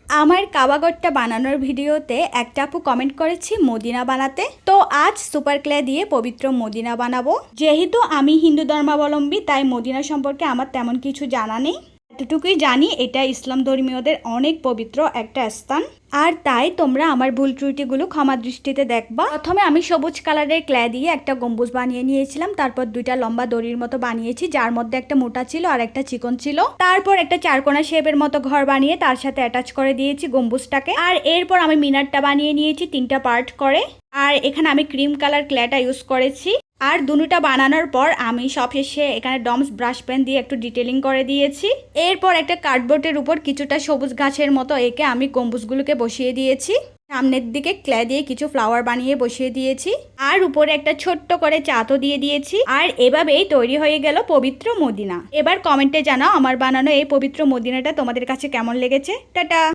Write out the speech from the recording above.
আমার কাবাগরটা বানানোর ভিডিওতে একটা আপু কমেন্ট করেছি মদিনা বানাতে। তো আজ সুপার ক্লে দিয়ে পবিত্র মদিনা বানাবো। যেহেতু আমি হিন্দু ধর্মাবলম্বী তাই মদিনা সম্পর্কে আমার তেমন কিছু জানা নেই। এতটুকুই জানি এটা ইসলাম ধর্মীয়দের অনেক পবিত্র একটা স্থান। আর তাই তোমরা আমার ভুল ত্রুটিগুলো ক্ষমা দৃষ্টিতে দেখবা। প্রথমে আমি সবুজ কালারের ক্লে দিয়ে একটা গম্বুজ বানিয়ে নিয়েছিলাম। তারপর দুইটা লম্বা দড়ির মতো বানিয়েছি, যার মধ্যে একটা মোটা ছিল আর একটা চিকন ছিল। তারপর একটা চারকোনা শেপের মতো ঘর বানিয়ে তার সাথে অ্যাটাচ করে দিয়েছি গম্বুজটাকে। আর এরপর আমি মিনারটা বানিয়ে নিয়েছি তিনটা পার্ট করে। আর এখানে আমি ক্রিম কালার ক্লেটা ইউজ করেছি। আর দুটোটা বানানোর পর আমি সবশেষে এখানে ডমস ব্রাশ পেন দিয়ে একটু ডিটেলিং করে দিয়েছি। এরপর একটা কার্ডবোর্ডের উপর কিছুটা সবুজ গাছের মতো এঁকে আমি গম্বুজগুলোকে বসিয়ে দিয়েছি। সামনের দিকে ক্লে দিয়ে কিছু ফ্লাওয়ার বানিয়ে বসিয়ে দিয়েছি। আর উপরে একটা ছোট্ট করে চাঁদও দিয়ে দিয়েছি। আর এভাবেই তৈরি হয়ে গেল পবিত্র মদিনা। এবার কমেন্টে জানাও আমার বানানো এই পবিত্র মদিনাটা তোমাদের কাছে কেমন লেগেছে। টাটা।